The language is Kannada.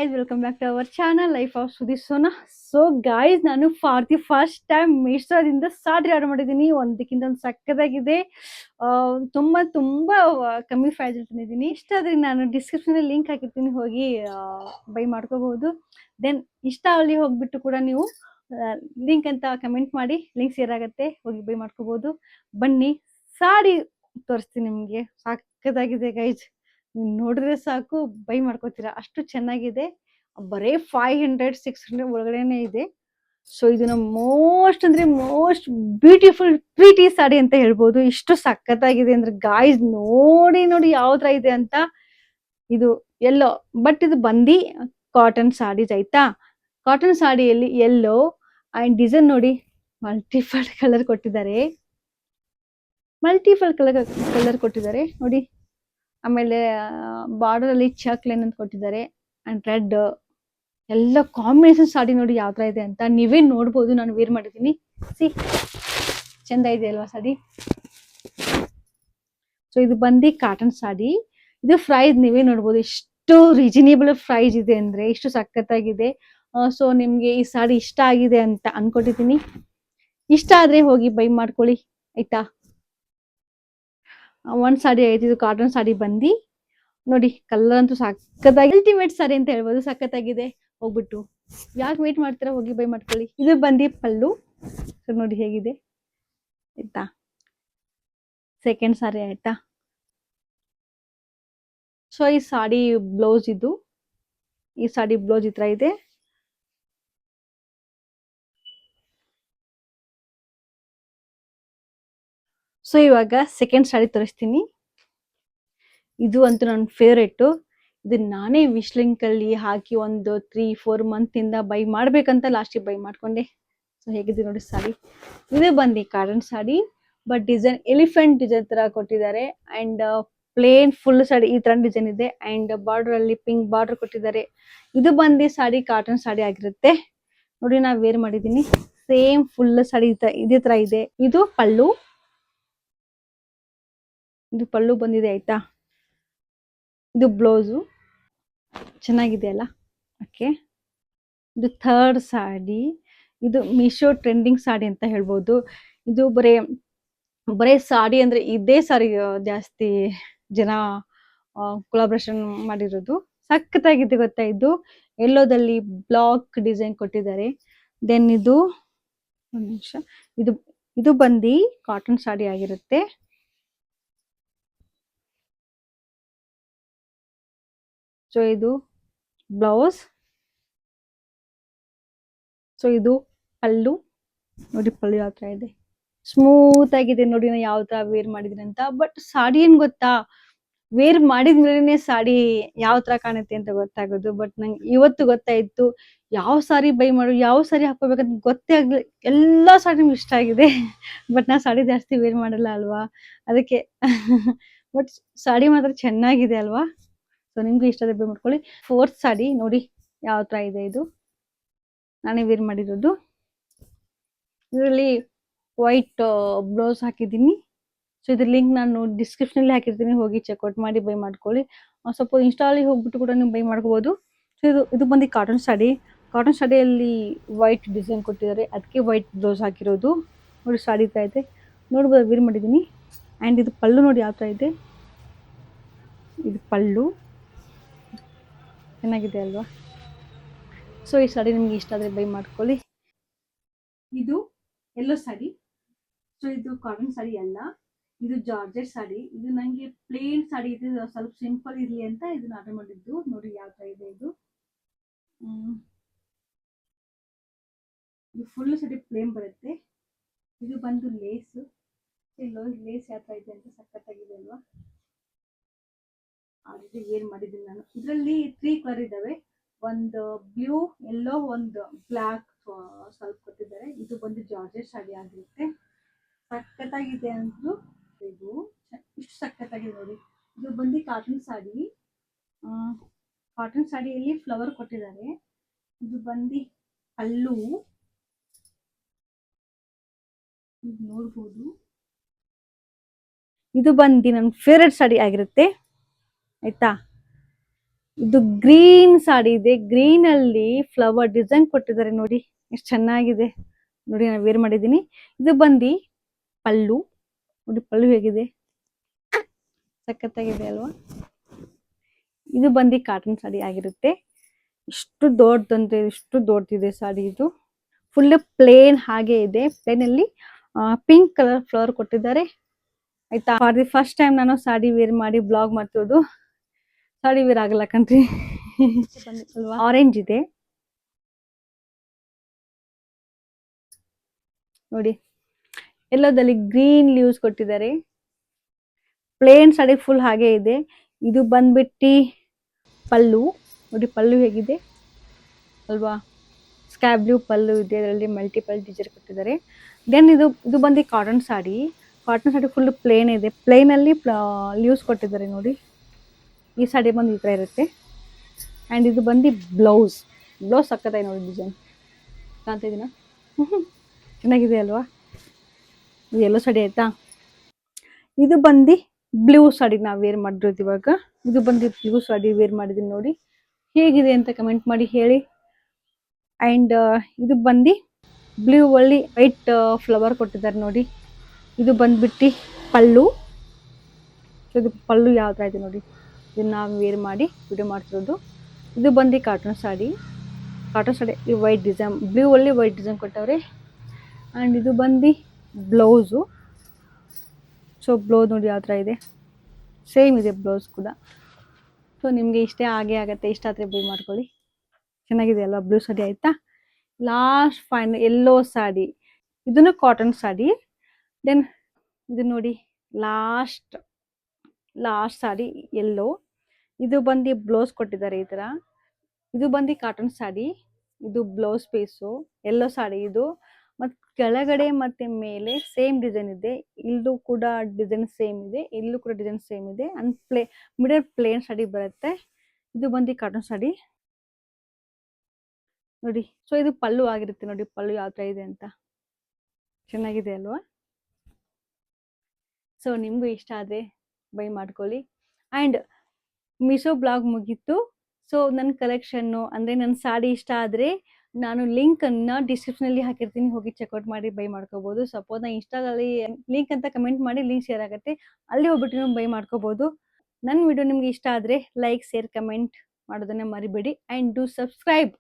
guys, welcome back to our channel Life of Sudisona. So guys, ನಾನು ಫಾರ್ ದಿ ಫಸ್ಟ್ ಟೈಮ್ ಮೀಶೋದಿಂದ ಸಾರಿ ಆರ್ಡರ್ ಮಾಡಿದ್ದೀನಿ. ಒಂದಕ್ಕಿಂತ ಒಂದು ಸಕ್ಕತ್ತಾಗಿದೆ. ತುಂಬಾ ತುಂಬಾ ಕಮ್ಮಿ ಪ್ರೈಸ್ ಅಲ್ಲಿ ತಂದಿದ್ದೀನಿ. ಇಷ್ಟ ಆದ್ರೆ ನಾನು ಡಿಸ್ಕ್ರಿಪ್ಷನ್ ಅಲ್ಲಿ ಲಿಂಕ್ ಹಾಕಿರ್ತೀನಿ, ಹೋಗಿ ಬೈ ಮಾಡ್ಕೋಬಹುದು. ದೆನ್ ಇಷ್ಟ ಅಲ್ಲಿ ಹೋಗ್ಬಿಟ್ಟು ಕೂಡ ನೀವು ಲಿಂಕ್ ಅಂತ ಕಮೆಂಟ್ ಮಾಡಿ, ಲಿಂಕ್ ಶೇರ್ ಆಗುತ್ತೆ, ಹೋಗಿ ಬೈ ಮಾಡ್ಕೋಬಹುದು. ಬನ್ನಿ ಸಾಡಿ ತೋರಿಸ್ತೀನಿ ನಿಮ್ಗೆ. ಸಕ್ಕತ್ತಾಗಿದೆ ಗೈಸ್, ನೀವು ನೋಡಿದ್ರೆ ಸಾಕು ಬೈ ಮಾಡ್ಕೋತೀರಾ, ಅಷ್ಟು ಚೆನ್ನಾಗಿದೆ. ಬರೇ 500-600 ಒಳಗಡೆನೆ ಇದೆ. ಸೊ ಇದನ್ನ ಮೋಸ್ಟ್ ಅಂದ್ರೆ ಮೋಸ್ಟ್ ಬ್ಯೂಟಿಫುಲ್ ಪ್ರೀಟಿ ಸಾಡಿ ಅಂತ ಹೇಳ್ಬೋದು. ಇಷ್ಟು ಸಖತ್ತಾಗಿದೆ ಅಂದ್ರೆ ಗಾಯ್ಸ್, ನೋಡಿ ನೋಡಿ ಯಾವ ತರ ಇದೆ ಅಂತ. ಇದು ಎಲ್ಲೋ, ಬಟ್ ಇದು ಬಂದಿ ಕಾಟನ್ ಸಾಡೀಸ್ ಆಯ್ತಾ. ಕಾಟನ್ ಸಾಡಿಯಲ್ಲಿ ಎಲ್ಲೋ ಅಂಡ್ ಡಿಸೈನ್ ನೋಡಿ, ಮಲ್ಟಿಪಲ್ ಕಲರ್ ಕೊಟ್ಟಿದ್ದಾರೆ, ಕಲರ್ ಕೊಟ್ಟಿದ್ದಾರೆ ನೋಡಿ. ಆಮೇಲೆ ಬಾರ್ಡರ್ ಅಲ್ಲಿ ಚಕ್ ಲೈನ್ ಅಂತ ಕೊಟ್ಟಿದ್ದಾರೆ ಅಂಡ್ ರೆಡ್. ಎಲ್ಲ ಕಾಂಬಿನೇಷನ್ ಸಾಡಿ ನೋಡಿ ಯಾವ ತರ ಇದೆ ಅಂತ ನೀವೇ ನೋಡ್ಬೋದು. ನಾನು ವೇರ್ ಮಾಡಿದ್ದೀನಿ, ಸಿ ಚಂದ ಇದೆ ಅಲ್ವಾ ಸಾಡಿ. ಸೊ ಇದು ಬಂದು ಕಾಟನ್ ಸಾಡಿ. ಇದು ಪ್ರೈಸ್ ನೀವೇ ನೋಡ್ಬೋದು, ಎಷ್ಟು ರೀಸನೇಬಲ್ ಪ್ರೈಸ್ ಇದೆ ಅಂದ್ರೆ, ಇಷ್ಟು ಸಖತ್ತಾಗಿದೆ. ಸೊ ನಿಮ್ಗೆ ಈ ಸಾಡಿ ಇಷ್ಟ ಆಗಿದೆ ಅಂತ ಅನ್ಕೊಟ್ಟಿದ್ದೀನಿ. ಇಷ್ಟ ಆದ್ರೆ ಹೋಗಿ ಬೈ ಮಾಡ್ಕೊಳ್ಳಿ ಆಯ್ತಾ. ಒಂದ್ ಸಾಡಿ ಐತಿ, ಇದು ಕಾಟನ್ ಸಾಡಿ ಬಂದು ನೋಡಿ. ಕಲರ್ ಅಂತೂ ಸಕ್ಕತ್ತಾಗಿ ಅಲ್ಟಿಮೇಟ್ ಸಾರಿ ಅಂತ ಹೇಳ್ಬೋದು, ಸಖತ್ತಾಗಿದೆ. ಹೋಗ್ಬಿಟ್ಟು ಯಾಕೆ ವೇಟ್ ಮಾಡ್ತೀರಾ, ಹೋಗಿ ಬೈ ಮಾಡ್ಕೊಳ್ಳಿ. ಇದು ಬಂದು ಪಲ್ಲು, ನೋಡಿ ಹೇಗಿದೆ ಆಯ್ತಾ. ಸೆಕೆಂಡ್ ಸಾರಿ ಆಯ್ತಾ. ಸೊ ಈ ಸಾಡಿ ಬ್ಲೌಸ್, ಇದು ಈ ಸಾಡಿ ಬ್ಲೌಸ್ ಈ ತರ ಇದೆ. ಸೊ ಇವಾಗ ಸೆಕೆಂಡ್ ಸಾಡಿ ತೋರಿಸ್ತೀನಿ. ಇದು ಅಂತೂ ನನ್ನ ಫೇವ್ರೇಟ್. ಇದು ನಾನೇ ವಿಶ್ ಲಿಂಕ್ ಅಲ್ಲಿ ಹಾಕಿ ಒಂದು 3-4 ಮಂತ್ ಇಂದ ಬೈ ಮಾಡ್ಬೇಕಂತ ಲಾಸ್ಟಿಗೆ ಬೈ ಮಾಡ್ಕೊಂಡೆ. ಸೊ ಹೇಗಿದೆ ನೋಡಿ ಸಾಡಿ. ಇದು ಬಂದು cotton sari, but design elephant design ತರ ಕೊಟ್ಟಿದ್ದಾರೆ. ಅಂಡ್ ಪ್ಲೇನ್ ಫುಲ್ ಸಾಡಿ ಈ ತರ ಡಿಸೈನ್ ಇದೆ. ಅಂಡ್ ಬಾರ್ಡರ್ ಅಲ್ಲಿ ಪಿಂಕ್ ಬಾರ್ಡರ್ ಕೊಟ್ಟಿದ್ದಾರೆ. ಇದು ಬಂದು ಸಾಡಿ ಕಾಟನ್ ಸಾಡಿ ಆಗಿರುತ್ತೆ ನೋಡಿ. ನಾ ವೇರ್ ಮಾಡಿದ್ದೀನಿ, ಸೇಮ್ ಫುಲ್ ಸಾಡಿ ಇದೇ ತರ ಇದೆ. ಇದು ಪಲ್ಲು, ಇದು ಪಲ್ಲು ಬಂದಿದೆ ಆಯ್ತಾ. ಇದು ಬ್ಲೌಸು, ಚೆನ್ನಾಗಿದೆ ಅಲ್ಲ. ಓಕೆ, ಇದು ಥರ್ಡ್ ಸಾಡಿ. ಇದು ಮೀಶೋ ಟ್ರೆಂಡಿಂಗ್ ಸಾಡಿ ಅಂತ ಹೇಳ್ಬೋದು. ಇದು ಬರೇ ಸಾಡಿ ಅಂದ್ರೆ ಇದೇ ಸಾರಿ ಜಾಸ್ತಿ ಜನ ಕೊಲಾಬ್ರೇಷನ್ ಮಾಡಿರೋದು. ಸಖತ್ತಾಗಿದೆ ಗೊತ್ತಾ. ಇದು ಎಲ್ಲೋದಲ್ಲಿ ಬ್ಲಾಕ್ ಡಿಸೈನ್ ಕೊಟ್ಟಿದ್ದಾರೆ. ದೆನ್ ಇದು ಒಂದು ನಿಮಿಷ, ಇದು ಬಂದು ಕಾಟನ್ ಸಾಡಿ ಆಗಿರುತ್ತೆ. ಸೊ ಇದು ಬ್ಲೌಸ್. ಸೊ ಇದು ಪಲ್ಲು ನೋಡಿ, ಪಲ್ಲು ಯಾವ ತರ ಇದೆ, ಸ್ಮೂತ್ ಆಗಿದೆ ನೋಡಿ. ನಾ ಯಾವ ತರ ವೇರ್ ಮಾಡಿದೀನಿ ಅಂತ. ಬಟ್ ಸಾಡಿ ಏನ್ ಗೊತ್ತಾ, ವೇರ್ ಮಾಡಿದ್ಮೇಲೆ ಸಾಡಿ ಯಾವ ತರ ಕಾಣುತ್ತೆ ಅಂತ ಗೊತ್ತಾಗೋದು. ಬಟ್ ನಂಗೆ ಇವತ್ತು ಗೊತ್ತಾಯ್ತು ಯಾವ ಸಾರಿ ಬೈ ಮಾಡು, ಯಾವ ಸಾರಿ ಹಾಕೋಬೇಕಂತ ಗೊತ್ತೇ ಆಗ್ಲಿ. ಎಲ್ಲಾ ಸಾಡಿ ನಿಮ್ಗೆ ಇಷ್ಟ ಆಗಿದೆ. ಬಟ್ ನಾ ಸಾಡಿ ಜಾಸ್ತಿ ವೇರ್ ಮಾಡಲ್ಲ ಅಲ್ವಾ, ಅದಕ್ಕೆ. ಬಟ್ ಸಾಡಿ ಮಾತ್ರ ಚೆನ್ನಾಗಿದೆ ಅಲ್ವಾ. ಸೊ ನಿಮ್ಗೂ ಇಷ್ಟ ಆದ್ರೆ ಬೈ ಮಾಡ್ಕೊಳ್ಳಿ. ಫೋರ್ತ್ ಸಾಡಿ ನೋಡಿ ಯಾವ ತರ ಇದೆ. ಇದು ನಾನೇ ವೇರ್ ಮಾಡಿರೋದು. ಇದರಲ್ಲಿ ವೈಟ್ ಬ್ಲೌಸ್ ಹಾಕಿದ್ದೀನಿ. ಸೊ ಇದ್ರ ಲಿಂಕ್ ನಾನು ಡಿಸ್ಕ್ರಿಪ್ಷನ್ ಅಲ್ಲಿ ಹಾಕಿರ್ತೀನಿ, ಹೋಗಿ ಚೆಕ್ಔಟ್ ಮಾಡಿ ಬೈ ಮಾಡ್ಕೊಳ್ಳಿ. ಸ್ವಲ್ಪ ಇನ್ಸ್ಟಾಲಿ ಹೋಗ್ಬಿಟ್ಟು ಕೂಡ ನೀವು ಬೈ ಮಾಡ್ಕೋಬಹುದು. ಸೊ ಇದು ಬಂದು ಕಾಟನ್ ಸಾಡಿ. ಕಾಟನ್ ಸಾಡಿಯಲ್ಲಿ ವೈಟ್ ಡಿಸೈನ್ ಕೊಟ್ಟಿದ್ದಾರೆ, ಅದಕ್ಕೆ ವೈಟ್ ಬ್ಲೌಸ್ ಹಾಕಿರೋದು ನೋಡಿ. ಸಾಡಿ ತರ ಇದೆ, ನೋಡ್ಬೋದು, ವೇರ್ ಮಾಡಿದ್ದೀನಿ. ಆ್ಯಂಡ್ ಇದು ಪಲ್ಲು ನೋಡಿ ಯಾವ ತರ ಇದೆ. ಇದು ಪಲ್ಲು ಚೆನ್ನಾಗಿದೆ ಅಲ್ವಾ. ಸೊ ಈ ಸಾಡಿ ನಿಮ್ಗೆ ಇಷ್ಟ ಆದರೆ ಬೈ ಮಾಡ್ಕೊಳ್ಳಿ. ಇದು ಎಲ್ಲೋ ಸಾಡಿ. ಸೊ ಇದು ಕಾಟನ್ ಸಾಡಿ ಅಲ್ಲ, ಇದು ಜಾರ್ಜೆಟ್ ಸಾಡಿ. ಇದು ನಂಗೆ ಪ್ಲೇನ್ ಸಾಡಿ ಇದೆ, ಸ್ವಲ್ಪ ಸಿಂಪಲ್ ಇರಲಿ ಅಂತ ಇದನ್ನ ಆರ್ಡರ್ ಮಾಡಿದ್ದು. ನೋಡಿ ಯಾವ ತರ ಇದೆ ಇದು. ಇದು ಫುಲ್ ಸಾಡಿ ಪ್ಲೇನ್ ಬರುತ್ತೆ. ಇದು ಬಂದು ಲೇಸ್. ಲೇಸ್ ಯಾವ ತರ ಇದೆ ಅಂತ ಸಖತ್ತಾಗಿದೆ ಅಲ್ವಾ. ಆ ರೀತಿ ವೇರ್ ಮಾಡಿದ್ದೀನಿ ನಾನು. ಇದರಲ್ಲಿ 3 ಕಲರ್ ಇದಾವೆ, ಒಂದು ಬ್ಲೂ, ಎಲ್ಲೋ, ಒಂದು ಬ್ಲಾಕ್ ಸ್ವಲ್ಪ ಕೊಟ್ಟಿದ್ದಾರೆ. ಇದು ಬಂದು ಜಾರ್ಜೆಟ್ ಸಾಡಿ ಆಗಿರುತ್ತೆ. ಸಖತ್ತಾಗಿದೆ ಅಂದ್ರು. ಇದು ಇಷ್ಟು ಸಖತ್ತಾಗಿದೆ ನೋಡಿ. ಇದು ಬಂದು ಕಾಟನ್ ಸಾಡಿ. ಕಾಟನ್ ಸಾಡಿಯಲ್ಲಿ ಫ್ಲವರ್ ಕೊಟ್ಟಿದ್ದಾರೆ. ಇದು ಬಂದು ಪಲ್ಲು ನೋಡ್ಬೋದು. ಇದು ಬಂದು ನನ್ನ ಫೇವ್ರೆಟ್ ಸಾಡಿ ಆಗಿರುತ್ತೆ ಆಯ್ತಾ. ಇದು ಗ್ರೀನ್ ಸಾಡಿ ಇದೆ. ಗ್ರೀನ್ ಅಲ್ಲಿ ಫ್ಲವರ್ ಡಿಸೈನ್ ಕೊಟ್ಟಿದ್ದಾರೆ ನೋಡಿ, ಎಷ್ಟು ಚೆನ್ನಾಗಿದೆ ನೋಡಿ. ನಾನು ವೇರ್ ಮಾಡಿದ್ದೀನಿ. ಇದು ಬಂದು ಪಲ್ಲು ನೋಡಿ, ಪಲ್ಲು ಹೇಗಿದೆ, ಸಖತ್ತಾಗಿದೆ ಅಲ್ವಾ. ಇದು ಬಂದು ಕಾಟನ್ ಸಾಡಿ ಆಗಿರುತ್ತೆ. ಇಷ್ಟು ದೊಡ್ಡದಂತೆ, ಇಷ್ಟು ದೊಡ್ಡದಿದೆ ಸಾಡಿ. ಇದು ಫುಲ್ ಪ್ಲೇನ್ ಹಾಗೆ ಇದೆ. ಪ್ಲೇನ್ ಅಲ್ಲಿ ಪಿಂಕ್ ಕಲರ್ ಫ್ಲವರ್ ಕೊಟ್ಟಿದ್ದಾರೆ ಆಯ್ತಾ. ಫಾರ್ ದಿ ಫಸ್ಟ್ ಟೈಮ್ ನಾನು ಸಾಡಿ ವೇರ್ ಮಾಡಿ ಬ್ಲಾಗ್ ಮಾಡ್ತಿರೋದು. ಸಾಡಿ ವೇರ್ ಆಗಲ್ಲ ಕಣ್ರಿ. ಆರೆಂಜ್ ಇದೆ ನೋಡಿ, ಎಲ್ಲೋದಲ್ಲಿ ಗ್ರೀನ್ ಲೀವ್ಸ್ ಕೊಟ್ಟಿದ್ದಾರೆ. ಪ್ಲೇನ್ ಸಾಡಿ ಫುಲ್ ಹಾಗೆ ಇದೆ. ಇದು ಬಂದ್ಬಿಟ್ಟು ಪಲ್ಲು ನೋಡಿ, ಪಲ್ಲು ಹೇಗಿದೆ ಅಲ್ವಾ. ಸ್ಕೈ ಬ್ಲೂ ಪಲ್ಲು ಇದೆ, ಅದರಲ್ಲಿ ಮಲ್ಟಿಪಲ್ ಡಿಸೈನ್ ಕೊಟ್ಟಿದ್ದಾರೆ. ದೆನ್ ಇದು ಬಂದು cotton sari. Cotton sari full plane ಇದೆ. ಪ್ಲೇನ್ ಅಲ್ಲಿ ಲೀವ್ಸ್ ಕೊಟ್ಟಿದ್ದಾರೆ ನೋಡಿ. ಈ ಸಾಡಿ ಬಂದು ಈ ಥರ ಇರುತ್ತೆ. ಆ್ಯಂಡ್ ಇದು ಬಂದು ಬ್ಲೌಸ್ ಸಕ್ಕತ್ತಾಗಿ ನೋಡಿ, ಡಿಸೈನ್ ಕಾಣ್ತಾ ಇದೀನ, ಚೆನ್ನಾಗಿದೆ ಅಲ್ವಾ. ಇದು ಎಲ್ಲೋ ಸಾಡಿ ಆಯ್ತಾ. ಇದು ಬಂದು ಬ್ಲೂ ಸಾಡಿ ನಾವು ವೇರ್ ಮಾಡಿರೋದು ಇವಾಗ. ಇದು ಬಂದು ಬ್ಲೂ ಸಾಡಿ ವೇರ್ ಮಾಡಿದೀನಿ ನೋಡಿ. ಹೇಗಿದೆ ಅಂತ ಕಮೆಂಟ್ ಮಾಡಿ ಹೇಳಿ. ಆ್ಯಂಡ್ ಇದು ಬಂದು ಬ್ಲೂ ಅಲ್ಲಿ ವೈಟ್ ಫ್ಲವರ್ ಕೊಟ್ಟಿದ್ದಾರೆ ನೋಡಿ. ಇದು ಬಂದ್ಬಿಟ್ಟು ಪಲ್ಲು. ಇದು ಪಲ್ಲು ಯಾವ ಥರ ಇದೆ ನೋಡಿ, ಇದನ್ನ ನಾವು ವೇರ್ ಮಾಡಿ ವಿಡಿಯೋ ಮಾಡ್ತಿರೋದು. ಇದು ಬಂದು ಕಾಟನ್ ಸಾಡಿ. ಈ ವೈಟ್ ಡಿಸೈನ್, ಬ್ಲೂ ಅಲ್ಲಿ ವೈಟ್ ಡಿಸೈನ್ ಕೊಟ್ಟವ್ರೆ. ಆ್ಯಂಡ್ ಇದು ಬಂದು ಬ್ಲೌಸು. ಸೊ ಬ್ಲೌಸ್ ನೋಡಿ ಯಾವ ಥರ ಇದೆ, ಸೇಮ್ ಇದೆ ಬ್ಲೌಸ್ ಕೂಡ. ಸೊ ನಿಮಗೆ ಇಷ್ಟ ಆಗೇ ಆಗುತ್ತೆ, ಇಷ್ಟ ಆದರೆ ಬೈ ಮಾಡ್ಕೊಳ್ಳಿ. ಚೆನ್ನಾಗಿದೆ ಅಲ್ವಾ ಬ್ಲೂ ಸಾಡಿ ಆಯಿತಾ. ಲಾಸ್ಟ್ ಫೈನ್ ಎಲ್ಲೋ ಸಾಡಿ, ಇದನ್ನು ಕಾಟನ್ ಸಾಡಿ. ದೆನ್ ಇದು ನೋಡಿ ಲಾಸ್ಟ್ ಸಾಡಿ ಎಲ್ಲೋ. ಇದು ಬಂದು ಬ್ಲೌಸ್ ಕೊಟ್ಟಿದ್ದಾರೆ ಈ ಥರ. ಇದು ಬಂದು ಕಾಟನ್ ಸಾಡಿ, ಇದು ಬ್ಲೌಸ್ ಪೀಸು. ಎಲ್ಲೋ ಸಾಡಿ ಇದು. ಮತ್ತು ಕೆಳಗಡೆ ಮತ್ತು ಮೇಲೆ ಸೇಮ್ ಡಿಸೈನ್ ಇದೆ. ಇಲ್ಲೂ ಕೂಡ ಡಿಸೈನ್ ಸೇಮ್ ಇದೆ, ಇಲ್ಲೂ ಕೂಡ ಡಿಸೈನ್ ಸೇಮ್ ಇದೆ. ಅಂಡ್ ಮಿಡಲ್ ಪ್ಲೇನ್ ಸಾಡಿ ಬರುತ್ತೆ. ಇದು ಬಂದು ಕಾಟನ್ ಸಾಡಿ ನೋಡಿ. ಸೊ ಇದು ಪಲ್ಲು ಆಗಿರುತ್ತೆ ನೋಡಿ, ಪಲ್ಲು ಯಾವ ಥರ ಇದೆ ಅಂತ, ಚೆನ್ನಾಗಿದೆ ಅಲ್ವಾ. ಸೊ ನಿಮಗೂ ಇಷ್ಟ ಆದರೆ ಬೈ ಮಾಡ್ಕೊಳ್ಳಿ. ಆ್ಯಂಡ್ ಮೀಶೋ ಬ್ಲಾಗ್ ಮುಗೀತು. ಸೊ ನನ್ನ ಕಲೆಕ್ಷನ್ನು ಅಂದರೆ ನನ್ನ ಸಾಡಿ ಇಷ್ಟ ಆದರೆ ನಾನು ಲಿಂಕನ್ನು ಡಿಸ್ಕ್ರಿಪ್ಷನಲ್ಲಿ ಹಾಕಿರ್ತೀನಿ, ಹೋಗಿ ಚೆಕ್ಔಟ್ ಮಾಡಿ ಬೈ ಮಾಡ್ಕೋಬೋದು. ಸಪೋಸ್ ನಾನು ಇನ್ಸ್ಟಾದಲ್ಲಿ ಲಿಂಕ್ ಅಂತ ಕಮೆಂಟ್ ಮಾಡಿ ಲಿಂಕ್ ಶೇರ್ ಆಗುತ್ತೆ, ಅಲ್ಲಿ ಹೋಗ್ಬಿಟ್ಟು ನೀವು ಬೈ ಮಾಡ್ಕೋಬೋದು. ನನ್ನ ವಿಡಿಯೋ ನಿಮಗೆ ಇಷ್ಟ ಆದರೆ ಲೈಕ್, ಶೇರ್, ಕಮೆಂಟ್ ಮಾಡೋದನ್ನು ಮರಿಬೇಡಿ. And do subscribe.